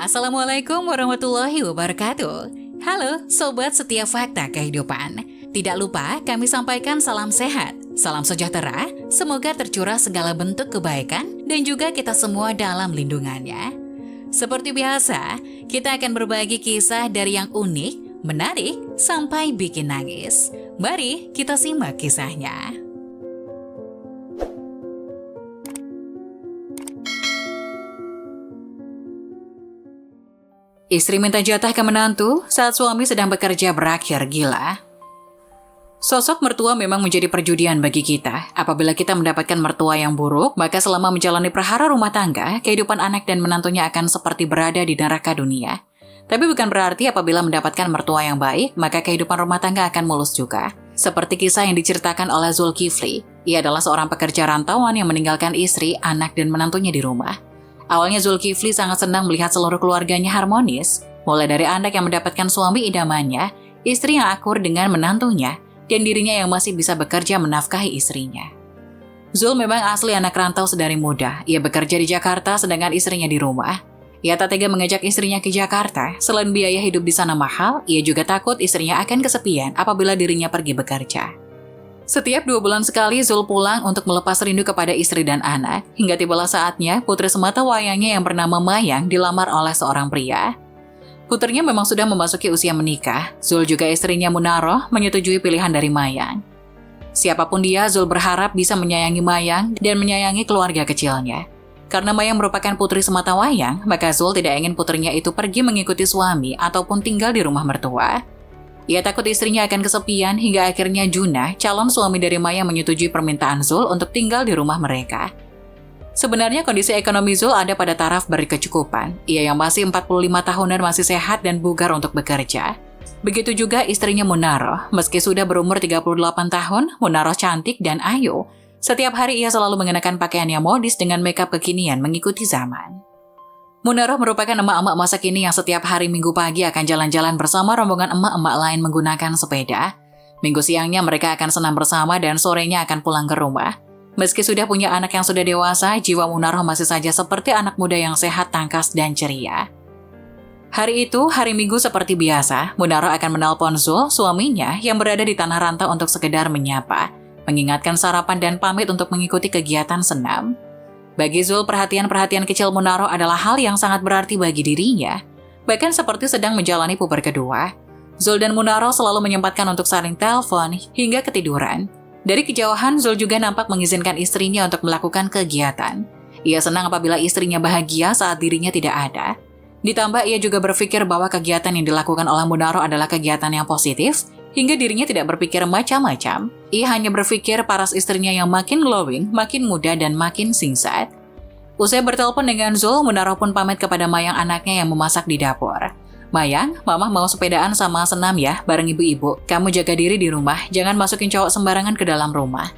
Assalamualaikum warahmatullahi wabarakatuh. Halo Sobat Setiap Fakta Kehidupan. Tidak lupa kami sampaikan salam sehat, salam sejahtera, semoga tercurah segala bentuk kebaikan dan juga kita semua dalam lindungannya. Seperti biasa, kita akan berbagi kisah dari yang unik, menarik, sampai bikin nangis. Mari kita simak kisahnya. Istri minta jatah ke menantu saat suami sedang bekerja berakhir gila. Sosok mertua memang menjadi perjudian bagi kita. Apabila kita mendapatkan mertua yang buruk, maka selama menjalani perhara rumah tangga, kehidupan anak dan menantunya akan seperti berada di neraka dunia. Tapi bukan berarti apabila mendapatkan mertua yang baik, maka kehidupan rumah tangga akan mulus juga. Seperti kisah yang diceritakan oleh Zulkifli. Ia adalah seorang pekerja rantauan yang meninggalkan istri, anak, dan menantunya di rumah. Awalnya Zulkifli sangat senang melihat seluruh keluarganya harmonis, mulai dari anak yang mendapatkan suami idamannya, istri yang akur dengan menantunya, dan dirinya yang masih bisa bekerja menafkahi istrinya. Zul memang asli anak rantau sedari muda. Ia bekerja di Jakarta sedangkan istrinya di rumah. Ia tak tega mengajak istrinya ke Jakarta. Selain biaya hidup di sana mahal, ia juga takut istrinya akan kesepian apabila dirinya pergi bekerja. Setiap 2 bulan sekali Zul pulang untuk melepas rindu kepada istri dan anak, hingga tibalah saatnya putri semata wayangnya yang bernama Mayang dilamar oleh seorang pria. Putrinya memang sudah memasuki usia menikah, Zul juga istrinya Munaroh menyetujui pilihan dari Mayang. Siapapun dia, Zul berharap bisa menyayangi Mayang dan menyayangi keluarga kecilnya. Karena Mayang merupakan putri semata wayang, maka Zul tidak ingin putrinya itu pergi mengikuti suami ataupun tinggal di rumah mertua. Ia takut istrinya akan kesepian hingga akhirnya Juna, calon suami dari Mayang menyetujui permintaan Zul untuk tinggal di rumah mereka. Sebenarnya kondisi ekonomi Zul ada pada taraf berkecukupan. Ia yang masih 45 tahunan masih sehat dan bugar untuk bekerja. Begitu juga istrinya Munaroh. Meski sudah berumur 38 tahun, Munaroh cantik dan ayu. Setiap hari ia selalu mengenakan pakaian yang modis dengan makeup kekinian mengikuti zaman. Munaroh merupakan emak-emak masa kini yang setiap hari Minggu pagi akan jalan-jalan bersama rombongan emak-emak lain menggunakan sepeda. Minggu siangnya mereka akan senam bersama dan sorenya akan pulang ke rumah. Meski sudah punya anak yang sudah dewasa, jiwa Munaroh masih saja seperti anak muda yang sehat, tangkas, dan ceria. Hari itu, hari Minggu seperti biasa, Munaroh akan menelpon Zul, suaminya yang berada di tanah rantau untuk sekedar menyapa, mengingatkan sarapan dan pamit untuk mengikuti kegiatan senam. Bagi Zul, perhatian-perhatian kecil Munaroh adalah hal yang sangat berarti bagi dirinya. Bahkan seperti sedang menjalani puber kedua, Zul dan Munaroh selalu menyempatkan untuk saling telepon hingga ketiduran. Dari kejauhan, Zul juga nampak mengizinkan istrinya untuk melakukan kegiatan. Ia senang apabila istrinya bahagia saat dirinya tidak ada. Ditambah ia juga berpikir bahwa kegiatan yang dilakukan oleh Munaroh adalah kegiatan yang positif, hingga dirinya tidak berpikir macam-macam. Ia hanya berpikir paras istrinya yang makin glowing, makin muda dan makin singsat. Usai bertelepon dengan Zul, Munaroh pun pamit kepada Mayang anaknya yang memasak di dapur. Mayang, Mama mau sepedaan sama senam ya, bareng ibu-ibu. Kamu jaga diri di rumah, jangan masukin cowok sembarangan ke dalam rumah.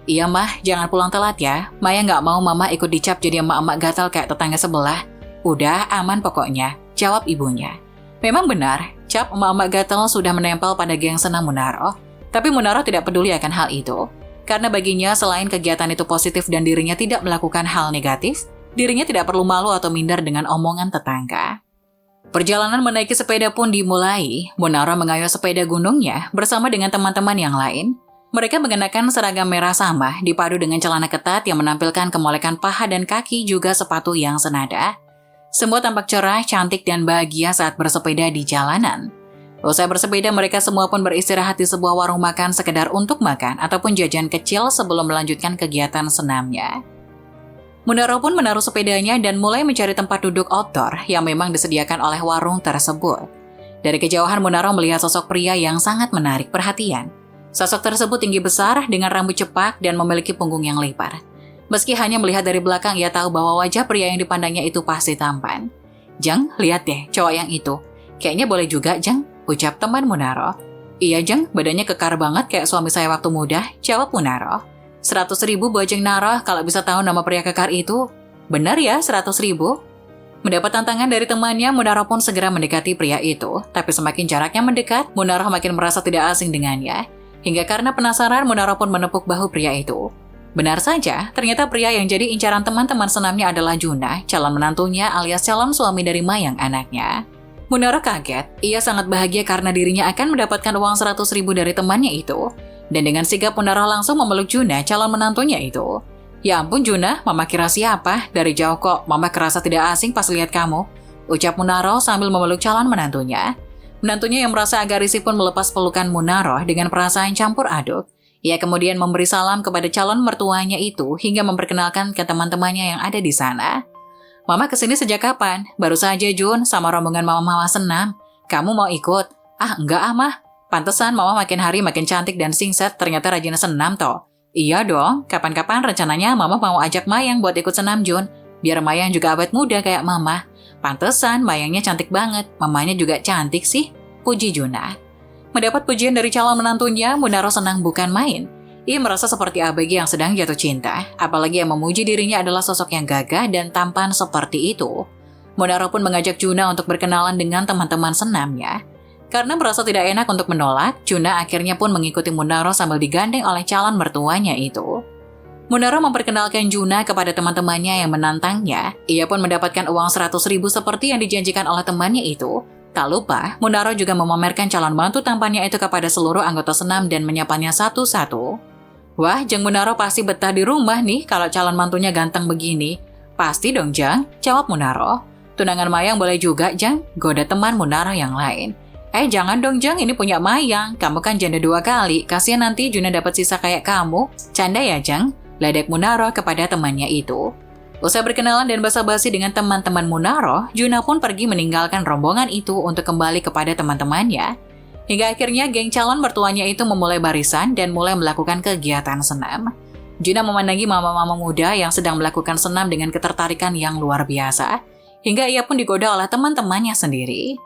Iya Mah, jangan pulang telat ya. Mayang gak mau Mama ikut dicap jadi emak-emak gatal kayak tetangga sebelah. Udah, aman pokoknya, jawab ibunya. Memang benar, cap emak-emak gatal sudah menempel pada geng senam Munaroh. Tapi Munaroh tidak peduli akan hal itu. Karena baginya selain kegiatan itu positif dan dirinya tidak melakukan hal negatif, dirinya tidak perlu malu atau minder dengan omongan tetangga. Perjalanan menaiki sepeda pun dimulai. Munaroh mengayuh sepeda gunungnya bersama dengan teman-teman yang lain. Mereka mengenakan seragam merah sama, dipadu dengan celana ketat yang menampilkan kemolekan paha dan kaki juga sepatu yang senada. Semua tampak cerah, cantik, dan bahagia saat bersepeda di jalanan. Usai bersepeda, mereka semua pun beristirahat di sebuah warung makan sekedar untuk makan ataupun jajan kecil sebelum melanjutkan kegiatan senamnya. Munaroh pun menaruh sepedanya dan mulai mencari tempat duduk outdoor yang memang disediakan oleh warung tersebut. Dari kejauhan, Munaroh melihat sosok pria yang sangat menarik perhatian. Sosok tersebut tinggi besar dengan rambut cepak dan memiliki punggung yang lebar. Meski hanya melihat dari belakang, ia tahu bahwa wajah pria yang dipandangnya itu pasti tampan. Jeng, lihat deh cowok yang itu. Kayaknya boleh juga, Jeng, ucap teman Munaroh. Iya, Jeng, badannya kekar banget kayak suami saya waktu muda, jawab Munaroh. 100.000 buat Jeng Naroh kalau bisa tahu nama pria kekar itu. Benar ya, 100.000? Mendapat tantangan dari temannya, Munaroh pun segera mendekati pria itu. Tapi semakin jaraknya mendekat, Munaroh makin merasa tidak asing dengannya. Hingga karena penasaran, Munaroh pun menepuk bahu pria itu. Benar saja, ternyata pria yang jadi incaran teman-teman senamnya adalah Juna, calon menantunya alias calon suami dari Mayang anaknya. Munaro kaget, ia sangat bahagia karena dirinya akan mendapatkan uang 100.000 dari temannya itu. Dan dengan sigap Munaro langsung memeluk Juna, calon menantunya itu. Ya ampun Juna, mama kira siapa? Dari jauh kok, mama kerasa tidak asing pas lihat kamu. Ucap Munaro sambil memeluk calon menantunya. Menantunya yang merasa agak risih pun melepas pelukan Munaro dengan perasaan campur aduk. Ia kemudian memberi salam kepada calon mertuanya itu hingga memperkenalkan ke teman-temannya yang ada di sana. Mama kesini sejak kapan? Baru saja Jun, sama rombongan mama-mama senam. Kamu mau ikut? Ah enggak ah mah. Pantesan mama makin hari makin cantik dan singset, ternyata rajin senam toh. Iya dong, kapan-kapan rencananya mama mau ajak Mayang buat ikut senam Jun. Biar Mayang juga awet muda kayak mama. Pantesan Mayangnya cantik banget, mamanya juga cantik sih. Puji Juna. Mendapat pujian dari calon menantunya, Munaro senang bukan main. Ia merasa seperti ABG yang sedang jatuh cinta, apalagi yang memuji dirinya adalah sosok yang gagah dan tampan seperti itu. Munaro pun mengajak Juna untuk berkenalan dengan teman-teman senamnya. Karena merasa tidak enak untuk menolak, Juna akhirnya pun mengikuti Munaro sambil digandeng oleh calon mertuanya itu. Munaro memperkenalkan Juna kepada teman-temannya yang menantangnya. Ia pun mendapatkan uang 100.000 seperti yang dijanjikan oleh temannya itu. Tak lupa, Munaro juga memamerkan calon mantu tampannya itu kepada seluruh anggota senam dan menyapanya satu-satu. Wah, Jeng Munaro pasti betah di rumah nih kalau calon mantunya ganteng begini. Pasti dong, Jang, jawab Munaro. Tunangan Mayang boleh juga, Jang, goda teman Munaro yang lain. Jangan dong, Jang, ini punya Mayang. Kamu kan janda 2 kali, kasihan nanti Juna dapat sisa kayak kamu. Canda ya, Jang, ledek Munaro kepada temannya itu. Usai berkenalan dan basa-basi dengan teman-teman Munaro, Juna pun pergi meninggalkan rombongan itu untuk kembali kepada teman-temannya. Hingga akhirnya geng calon mertuanya itu memulai barisan dan mulai melakukan kegiatan senam. Juna memandangi mama-mama muda yang sedang melakukan senam dengan ketertarikan yang luar biasa. Hingga ia pun digoda oleh teman-temannya sendiri.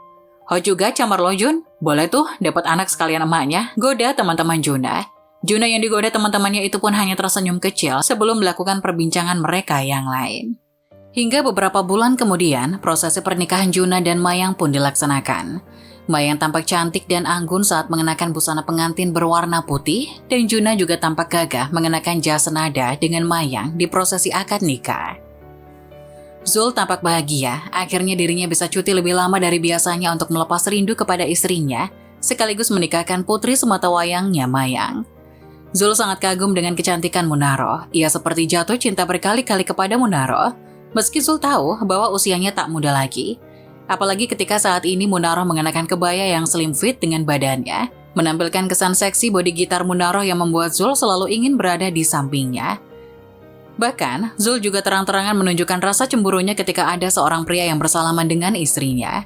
Ho juga camar lo Jun, boleh tuh dapat anak sekalian emaknya, goda teman-teman Juna. Juna yang digoda teman-temannya itu pun hanya tersenyum kecil sebelum melakukan perbincangan mereka yang lain. Hingga beberapa bulan kemudian, prosesi pernikahan Juna dan Mayang pun dilaksanakan. Mayang tampak cantik dan anggun saat mengenakan busana pengantin berwarna putih, dan Juna juga tampak gagah mengenakan jas senada dengan Mayang di prosesi akad nikah. Zul tampak bahagia, akhirnya dirinya bisa cuti lebih lama dari biasanya untuk melepas rindu kepada istrinya, sekaligus menikahkan putri sematawayangnya Mayang. Zul sangat kagum dengan kecantikan Munaro. Ia seperti jatuh cinta berkali-kali kepada Munaro, meski Zul tahu bahwa usianya tak muda lagi. Apalagi ketika saat ini Munaro mengenakan kebaya yang slim fit dengan badannya, menampilkan kesan seksi bodi gitar Munaro yang membuat Zul selalu ingin berada di sampingnya. Bahkan, Zul juga terang-terangan menunjukkan rasa cemburunya ketika ada seorang pria yang bersalaman dengan istrinya.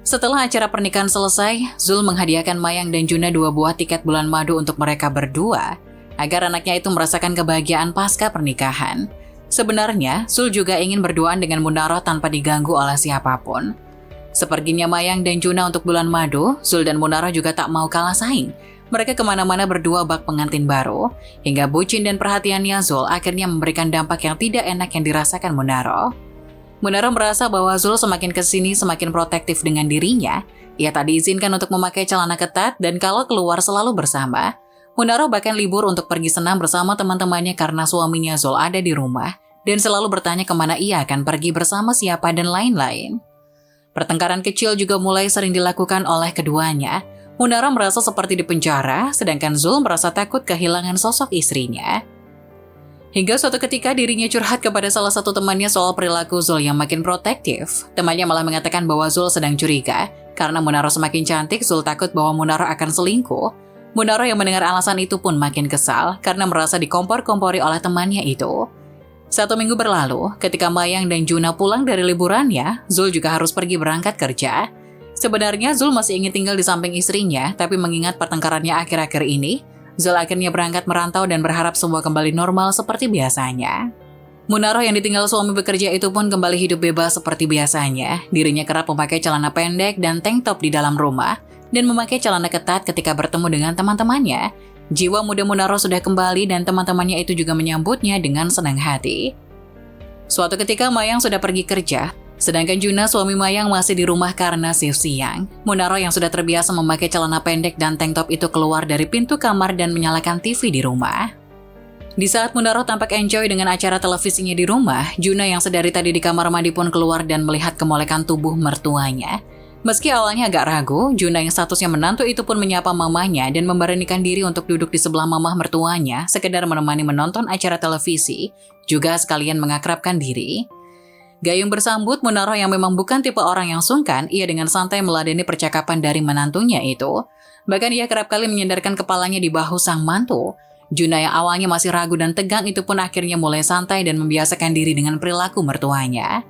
Setelah acara pernikahan selesai, Zul menghadiahkan Mayang dan Juna 2 buah tiket bulan madu untuk mereka berdua, agar anaknya itu merasakan kebahagiaan pasca pernikahan. Sebenarnya, Zul juga ingin berduaan dengan Munaro tanpa diganggu oleh siapapun. Seperginya Mayang dan Juna untuk bulan madu, Zul dan Munaro juga tak mau kalah saing. Mereka kemana-mana berdua bak pengantin baru, hingga bucin dan perhatiannya Zul akhirnya memberikan dampak yang tidak enak yang dirasakan Munaro. Munaro merasa bahwa Zul semakin kesini semakin protektif dengan dirinya. Ia tak diizinkan untuk memakai celana ketat dan kalau keluar selalu bersama. Munaro bahkan libur untuk pergi senam bersama teman-temannya karena suaminya Zul ada di rumah dan selalu bertanya kemana ia akan pergi bersama siapa dan lain-lain. Pertengkaran kecil juga mulai sering dilakukan oleh keduanya. Munaro merasa seperti di penjara, sedangkan Zul merasa takut kehilangan sosok istrinya. Hingga suatu ketika dirinya curhat kepada salah satu temannya soal perilaku Zul yang makin protektif. Temannya malah mengatakan bahwa Zul sedang curiga. Karena Munaro semakin cantik, Zul takut bahwa Munaro akan selingkuh. Munaro yang mendengar alasan itu pun makin kesal karena merasa dikompor-kompori oleh temannya itu. 1 minggu berlalu, ketika Mayang dan Juna pulang dari liburannya, Zul juga harus pergi berangkat kerja. Sebenarnya Zul masih ingin tinggal di samping istrinya, tapi mengingat pertengkarannya akhir-akhir ini, Zul akhirnya berangkat merantau dan berharap semua kembali normal seperti biasanya. Munaro yang ditinggal suami bekerja itu pun kembali hidup bebas seperti biasanya. Dirinya kerap memakai celana pendek dan tank top di dalam rumah, dan memakai celana ketat ketika bertemu dengan teman-temannya. Jiwa muda Munaro sudah kembali dan teman-temannya itu juga menyambutnya dengan senang hati. Suatu ketika Mayang sudah pergi kerja, sedangkan Juna suami Mayang masih di rumah karena shift siang. Munaro yang sudah terbiasa memakai celana pendek dan tank top itu keluar dari pintu kamar dan menyalakan TV di rumah. Di saat Munaro tampak enjoy dengan acara televisinya di rumah, Juna yang sedari tadi di kamar mandi pun keluar dan melihat kemolekan tubuh mertuanya. Meski awalnya agak ragu, Juna yang statusnya menantu itu pun menyapa mamanya dan memberanikan diri untuk duduk di sebelah mamah mertuanya, sekedar menemani menonton acara televisi, juga sekalian mengakrabkan diri. Gayung bersambut Munaro yang memang bukan tipe orang yang sungkan, ia dengan santai meladeni percakapan dari menantunya itu. Bahkan ia kerap kali menyandarkan kepalanya di bahu sang mantu. Juna yang awalnya masih ragu dan tegang itu pun akhirnya mulai santai dan membiasakan diri dengan perilaku mertuanya.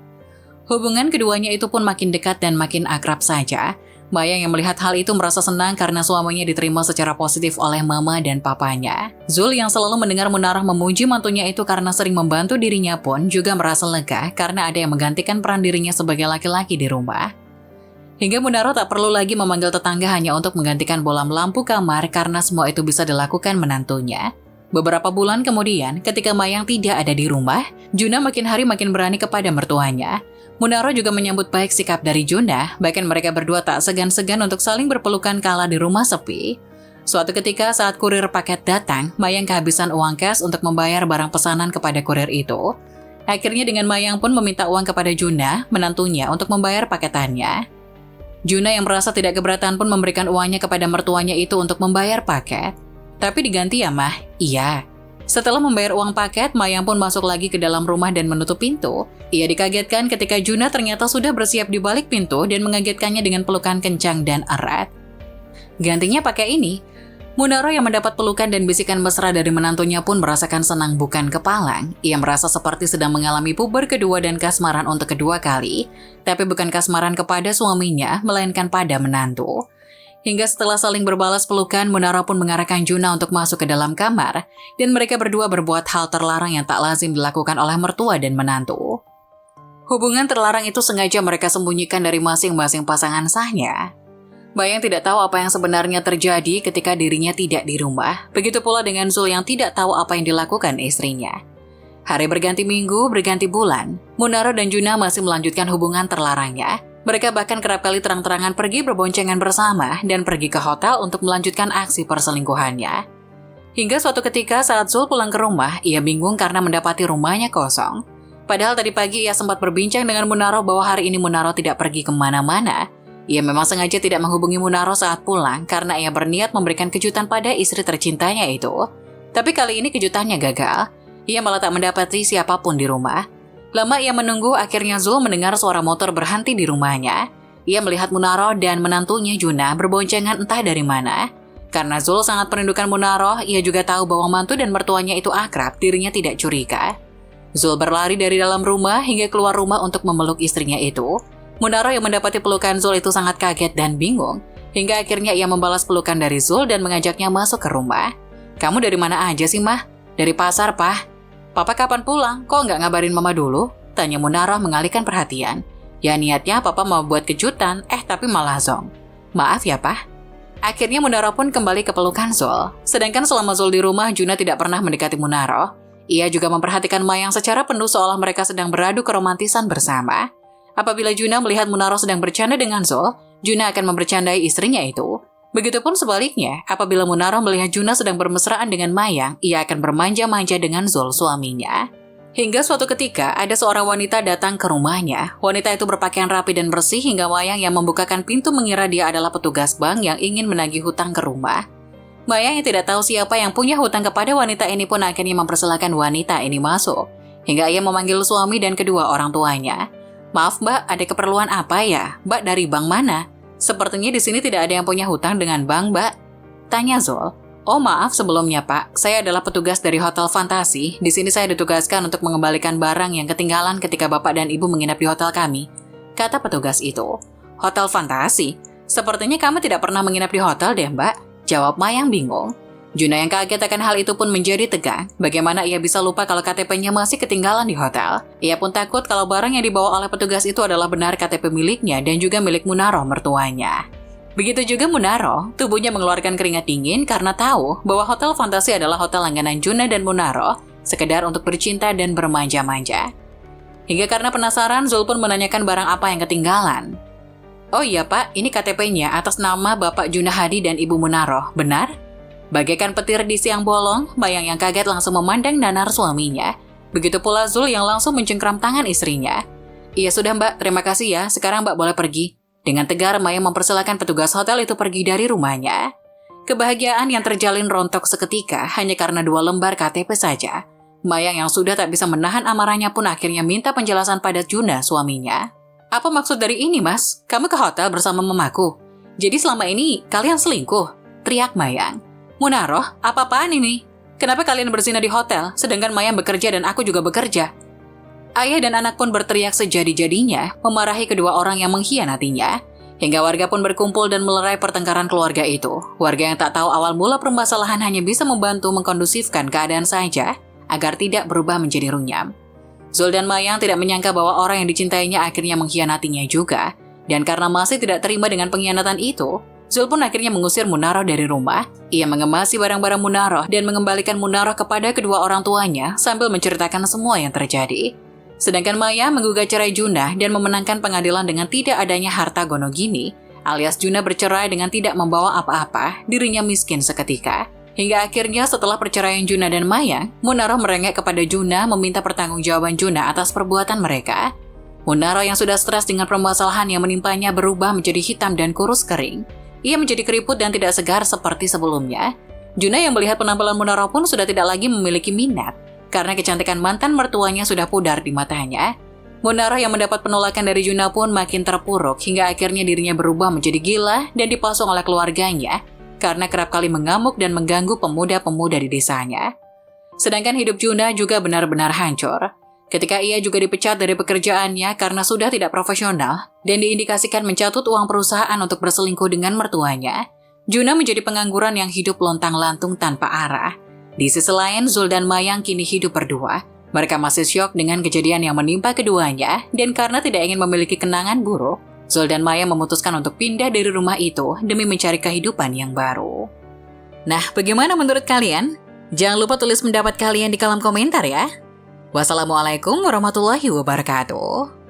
Hubungan keduanya itu pun makin dekat dan makin akrab saja. Mayang yang melihat hal itu merasa senang karena suaminya diterima secara positif oleh mama dan papanya. Zul yang selalu mendengar Munarah memuji mantunya itu karena sering membantu dirinya pun juga merasa lega karena ada yang menggantikan peran dirinya sebagai laki-laki di rumah. Hingga Munarah tak perlu lagi memanggil tetangga hanya untuk menggantikan bolam lampu kamar karena semua itu bisa dilakukan menantunya. Beberapa bulan kemudian, ketika Mayang tidak ada di rumah, Juna makin hari makin berani kepada mertuanya. Munaro juga menyambut baik sikap dari Juna, bahkan mereka berdua tak segan-segan untuk saling berpelukan kala di rumah sepi. Suatu ketika saat kurir paket datang, Mayang kehabisan uang cash untuk membayar barang pesanan kepada kurir itu. Akhirnya dengan Mayang pun meminta uang kepada Juna, menantunya, untuk membayar paketannya. Juna yang merasa tidak keberatan pun memberikan uangnya kepada mertuanya itu untuk membayar paket. Tapi diganti ya, Mah? Iya. Setelah membayar uang paket, Mayang pun masuk lagi ke dalam rumah dan menutup pintu. Ia dikagetkan ketika Juna ternyata sudah bersiap di balik pintu dan mengagetkannya dengan pelukan kencang dan erat. Gantinya pakai ini. Munaro yang mendapat pelukan dan bisikan mesra dari menantunya pun merasakan senang bukan kepalang. Ia merasa seperti sedang mengalami puber kedua dan kasmaran untuk kedua kali. Tapi bukan kasmaran kepada suaminya, melainkan pada menantu. Hingga setelah saling berbalas pelukan, Munaro pun mengarahkan Juna untuk masuk ke dalam kamar. Dan mereka berdua berbuat hal terlarang yang tak lazim dilakukan oleh mertua dan menantu. Hubungan terlarang itu sengaja mereka sembunyikan dari masing-masing pasangan sahnya. Mayang tidak tahu apa yang sebenarnya terjadi ketika dirinya tidak di rumah. Begitu pula dengan Zul yang tidak tahu apa yang dilakukan istrinya. Hari berganti minggu, berganti bulan. Munaro dan Juna masih melanjutkan hubungan terlarangnya. Mereka bahkan kerap kali terang-terangan pergi berboncengan bersama dan pergi ke hotel untuk melanjutkan aksi perselingkuhannya. Hingga suatu ketika saat Zul pulang ke rumah, ia bingung karena mendapati rumahnya kosong. Padahal tadi pagi ia sempat berbincang dengan Munaro bahwa hari ini Munaro tidak pergi kemana-mana. Ia memang sengaja tidak menghubungi Munaro saat pulang karena ia berniat memberikan kejutan pada istri tercintanya itu. Tapi kali ini kejutannya gagal. Ia malah tak mendapati siapapun di rumah. Lama ia menunggu, akhirnya Zul mendengar suara motor berhenti di rumahnya. Ia melihat Munaro dan menantunya Juna berboncengan entah dari mana. Karena Zul sangat merindukan Munaro, ia juga tahu bahwa mantu dan mertuanya itu akrab, dirinya tidak curiga. Zul berlari dari dalam rumah hingga keluar rumah untuk memeluk istrinya itu. Munaro yang mendapati pelukan Zul itu sangat kaget dan bingung, hingga akhirnya ia membalas pelukan dari Zul dan mengajaknya masuk ke rumah. "Kamu dari mana aja sih, Mah?" "Dari pasar, Pah." "Papa kapan pulang? Kok nggak ngabarin Mama dulu?" tanya Munaro mengalihkan perhatian. "Ya niatnya Papa mau buat kejutan, tapi malah zong." "Maaf ya, Pah." Akhirnya Munaro pun kembali ke pelukan Zul. Sedangkan selama Zul di rumah, Juna tidak pernah mendekati Munaro. Ia juga memperhatikan Mayang secara penuh seolah mereka sedang beradu keromantisan bersama. Apabila Juna melihat Munaro sedang bercanda dengan Zul, Juna akan membercandai istrinya itu. Begitupun sebaliknya, apabila Munaro melihat Juna sedang bermesraan dengan Mayang, ia akan bermanja-manja dengan Zul suaminya. Hingga suatu ketika, ada seorang wanita datang ke rumahnya. Wanita itu berpakaian rapi dan bersih hingga Mayang yang membukakan pintu mengira dia adalah petugas bank yang ingin menagih hutang ke rumah. Mayang yang tidak tahu siapa yang punya hutang kepada wanita ini pun akhirnya mempersilahkan wanita ini masuk. Hingga ia memanggil suami dan kedua orang tuanya. "Maaf Mbak, ada keperluan apa ya? Mbak dari bank mana? Sepertinya di sini tidak ada yang punya hutang dengan bank, Mbak," tanya Zul. "Oh maaf sebelumnya Pak, saya adalah petugas dari Hotel Fantasi. Di sini saya ditugaskan untuk mengembalikan barang yang ketinggalan ketika Bapak dan Ibu menginap di hotel kami," kata petugas itu. "Hotel Fantasi? Sepertinya kamu tidak pernah menginap di hotel deh Mbak," jawab Mayang bingung. Juna yang kaget akan hal itu pun menjadi tegang. Bagaimana ia bisa lupa kalau KTP-nya masih ketinggalan di hotel? Ia pun takut kalau barang yang dibawa oleh petugas itu adalah benar KTP miliknya dan juga milik Munaro mertuanya. Begitu juga Munaro, tubuhnya mengeluarkan keringat dingin karena tahu bahwa Hotel Fantasi adalah hotel langganan Juna dan Munaro, sekedar untuk bercinta dan bermanja-manja. Hingga karena penasaran, Zul pun menanyakan barang apa yang ketinggalan. "Oh iya Pak, ini KTP-nya atas nama Bapak Juna Hadi dan Ibu Munaro, benar?" Bagaikan petir di siang bolong, Mayang yang kaget langsung memandang nanar suaminya. Begitu pula Zul yang langsung mencengkram tangan istrinya. "Iya sudah Mbak, terima kasih ya, sekarang Mbak boleh pergi." Dengan tegar, Mayang mempersilahkan petugas hotel itu pergi dari rumahnya. Kebahagiaan yang terjalin rontok seketika hanya karena 2 lembar KTP saja. Mayang yang sudah tak bisa menahan amarahnya pun akhirnya minta penjelasan pada Juna, suaminya. "Apa maksud dari ini, Mas? Kamu ke hotel bersama mamaku. Jadi selama ini kalian selingkuh?" teriak Mayang. "Munaroh, apa-apaan ini? Kenapa kalian berzina di hotel, sedangkan Mayang bekerja dan aku juga bekerja?" Ayah dan anak pun berteriak sejadi-jadinya, memarahi kedua orang yang mengkhianatinya. Hingga warga pun berkumpul dan melerai pertengkaran keluarga itu. Warga yang tak tahu awal mula permasalahan hanya bisa membantu mengkondusifkan keadaan saja, agar tidak berubah menjadi runyam. Zul dan Mayang tidak menyangka bahwa orang yang dicintainya akhirnya mengkhianatinya juga. Dan karena masih tidak terima dengan pengkhianatan itu, Zul pun akhirnya mengusir Munaroh dari rumah. Ia mengemasi barang-barang Munaroh dan mengembalikan Munaroh kepada kedua orang tuanya sambil menceritakan semua yang terjadi. Sedangkan Maya menggugat cerai Juna dan memenangkan pengadilan dengan tidak adanya harta gonogini, alias Juna bercerai dengan tidak membawa apa-apa, dirinya miskin seketika. Hingga akhirnya setelah perceraian Juna dan Maya, Munaroh merengek kepada Juna meminta pertanggungjawaban Juna atas perbuatan mereka. Munaroh yang sudah stres dengan permasalahan yang menimpanya berubah menjadi hitam dan kurus kering. Ia menjadi keriput dan tidak segar seperti sebelumnya. Juna yang melihat penampilan Munaroh pun sudah tidak lagi memiliki minat, karena kecantikan mantan mertuanya sudah pudar di matanya. Munaroh yang mendapat penolakan dari Juna pun makin terpuruk hingga akhirnya dirinya berubah menjadi gila dan dipasung oleh keluarganya karena kerap kali mengamuk dan mengganggu pemuda-pemuda di desanya. Sedangkan hidup Juna juga benar-benar hancur. Ketika ia juga dipecat dari pekerjaannya karena sudah tidak profesional dan diindikasikan mencatut uang perusahaan untuk berselingkuh dengan mertuanya, Juna menjadi pengangguran yang hidup lontang-lantung tanpa arah. Di sisi lain, Zul dan Mayang kini hidup berdua. Mereka masih syok dengan kejadian yang menimpa keduanya, dan karena tidak ingin memiliki kenangan buruk, Zul dan Mayang memutuskan untuk pindah dari rumah itu demi mencari kehidupan yang baru. Nah, bagaimana menurut kalian? Jangan lupa tulis pendapat kalian di kolom komentar ya. Wassalamualaikum warahmatullahi wabarakatuh.